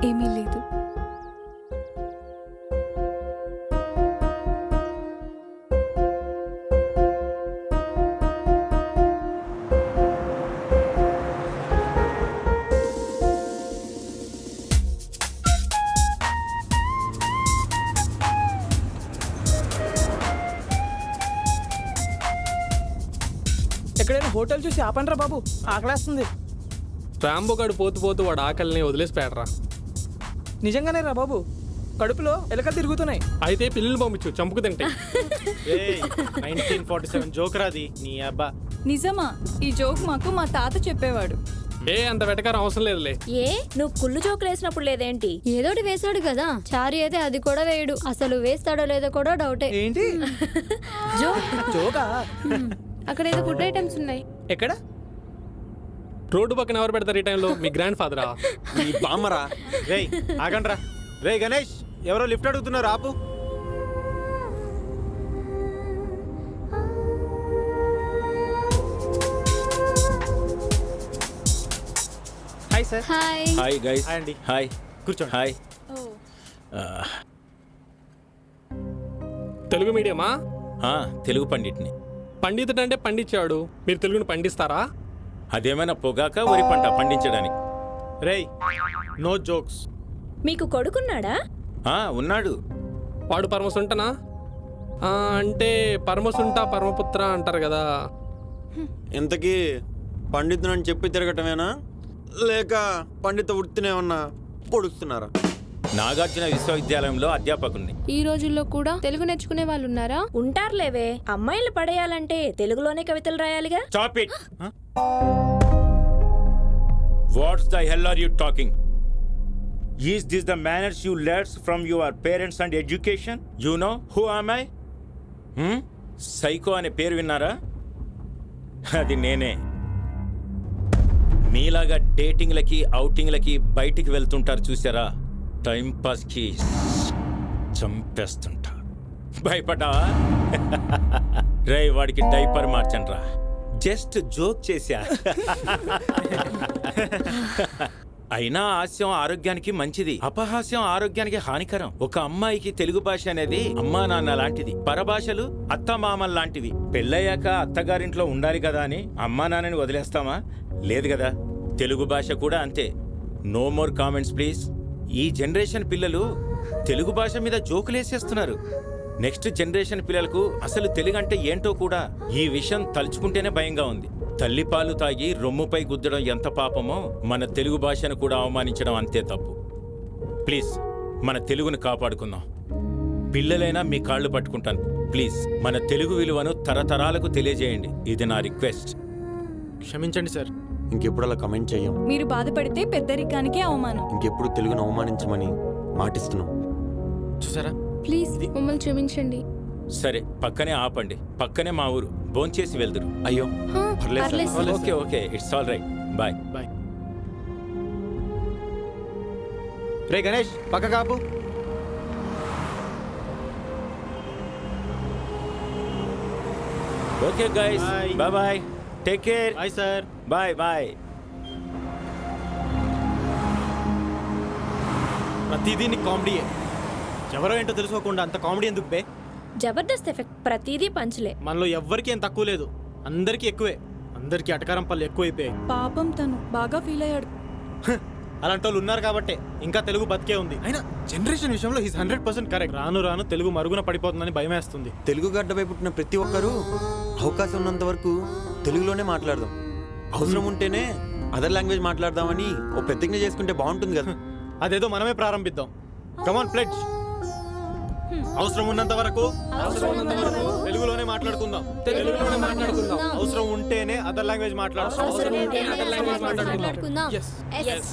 ఏమీ లేదు. ఎక్కడైనా హోటల్ చూసి ఆపండ్రా బాబు, ఆకలేస్తుంది. రాంబోగాడు పోతూ పోతూ వాడు ఆకలిని వదిలేసి పేడరా. నిజంగానే రా బాబు, కడుపులో ఎలకలు తిరుగుతున్నాయి. అయితే పిల్లలు పంపించు, చంపుకు తింటే. 1947 జోకరాది నీ అబ్బా. నిజమా? ఈ జోక్ మాకు మా తాత చెప్పేవాడు. అంత వెటకారం అవసరం లేదులే. నువ్వు కుళ్ళు జోకులు వేసినప్పుడు లేదేంటి? ఏదోటి వేసాడు కదా. చారి అయితే అది కూడా వేయడు. అసలు వేస్తాడో లేదో కూడా డౌటే. ఏంటి జోకా? అక్కడ ఏదో ఫుడ్ ఐటమ్స్ ఉన్నాయి. ఎక్కడ? రోడ్డు పక్కన ఎవరు పెడతారు ఈ టైంలో? మీ గ్రాండ్ ఫాదరా? నీ బామ్మరా. రేయ్ ఆగండ్రా. రే గణేష్, ఎవరో లిఫ్ట్ అడుగుతున్నారు, ఆపు. Hi sir. Hi. Hi guys. Hi అండి. హాయ్. కూర్చోండి. హాయ్. తెలుగు మీడియమా? తెలుగు పండిట్ని. పండితుడు అంటే పండించాడు, మీరు తెలుగుని పండిస్తారా? అదేమైనా పొగాక వరి పంట పండించడానికి? రేయ్ నో జోక్స్. మీకు కొడుకున్నాడా? ఉన్నాడు. వాడు పరమసుంటనా? అంటే పరమసుంట పరమపుత్ర అంటారు కదా. ఇంతకీ పండితునని చెప్పి తిరగటమేనా, లేక పండిత వృత్తిని ఏమన్నా పొడుస్తున్నారా? నాగార్జున విశ్వవిద్యాలయంలో అధ్యాపకుడిని. ఈ రోజుల్లో కూడా తెలుగు నేర్చుకునే వాళ్ళు ఉన్నారా? ఉంటారులేవే. అమ్మాయిలు పడేయాలంటే తెలుగులోనే కవితలు రాయాలిగా. Stop it. What's the hell are you talking? Is this the manners you learns from your parents and education? You know who am I? Psycho అనే పేరు విన్నారా? అది నేనే. మీలాగా డేటింగ్లకి ఔటింగ్లకి బయటికి వెళ్తుంటారు చూసారా? టైం పాస్కి చంపేస్తుంటా. భయపడ్డావా? రే వాడికి డైపర్ మార్చండ్రా. జస్ట్ జోక్ చేశా. అయినా హాస్యం ఆరోగ్యానికి మంచిది, అపహాస్యం ఆరోగ్యానికి హానికరం. ఒక అమ్మాయికి తెలుగు భాష అనేది అమ్మా నాన్న లాంటిది, పరభాషలు అత్తమామల్ లాంటివి. పెళ్ళయ్యాక అత్తగారింట్లో ఉండాలి కదా అని అమ్మా నాన్నని వదిలేస్తామా? లేదు కదా. తెలుగు భాష కూడా అంతే. No more comments please. ఈ జనరేషన్ పిల్లలు తెలుగు భాష మీద జోకులేసేస్తున్నారు. నెక్స్ట్ జనరేషన్ పిల్లలకు అసలు తెలుగు అంటే ఏంటో కూడా ఈ విషయం తలుచుకుంటేనే భయంగా ఉంది. తల్లిపాలు తాగి రొమ్ముపై గుద్దడం ఎంత పాపమో, మన తెలుగు భాషను కూడా అవమానించడం అంతే తప్పు. ప్లీజ్ మన తెలుగును కాపాడుకుందాం. పిల్లలైనా మీ కాళ్ళు పట్టుకుంటాను. ప్లీజ్ మన తెలుగు విలువను తరతరాలకు తెలియజేయండి. ఇది నా రిక్వెస్ట్. క్షమించండి సార్. ఇంకెప్పుడు అలా కమెంట్ చెయ్యం. మీరు బాధపడితే పెద్దరికానికే అవమానం. ఇంకెప్పుడు తెలుగును అవమానించమని మాటిస్తున్నాం. చూసారా? ప్లీజ్ మమ్మల్ని క్షమించండి. సరే పక్కనే ఆపండి. పక్కనే మా ఊరు. భోంచేసి వెళ్దురు. అయ్యో పర్లేదు sir. Okay okay, it's all right. Bye. Bye. రే గణేష్, పక్క కాపు. Okay guys, Bye. Bye bye. Take care. Bye sir. Bye bye. ప్రతిదీ నీకు కామెడీయే. ఎవరో ఏంటో తెలుసుకోకుండా అంత కామెడీ ఎందుకు బే? జబర్దస్త్ ఎఫెక్ట్. ప్రతిదీ పంచలే. మనలో ఎవ్వరికి ఏం తక్కువ లేదు, అందరికీ ఎక్కువే. అందరికీ అటకారం పళ్ళు ఎక్కువైపోయాయి. పాపం తను బాగా ఫీల్ అయ్యాడు. అలాంటి వాళ్ళు ఉన్నారు కాబట్టే ఇంకా తెలుగు బతికే ఉంది. అయినా జనరేషన్ విషయంలో ఈజ్ 100% కరెక్ట్. రాను రాను తెలుగు మరుగున పడిపోతుందని భయమేస్తుంది. తెలుగు గడ్డపై పుట్టిన ప్రతి ఒక్కరూ అవకాశం ఉన్నంత వరకు తెలుగులోనే మాట్లాడదాం. అవసరం ఉంటేనే అదర్ లాంగ్వేజ్ మాట్లాడదామని ఓ ప్రతిజ్ఞ చేసుకుంటే బాగుంటుంది కదా. అదేదో మనమే ప్రారంభిద్దాం. కమాన్ ప్లెడ్జ్. అవసరం ఉన్నంత వరకు తెలుగులోనే మాట్లాడుకుందాం. అవసరం ఉంటేనే అదర్ లాంగ్వేజ్ మాట్లాడుకుందాం. మాట్లాడుకుందాం. Yes.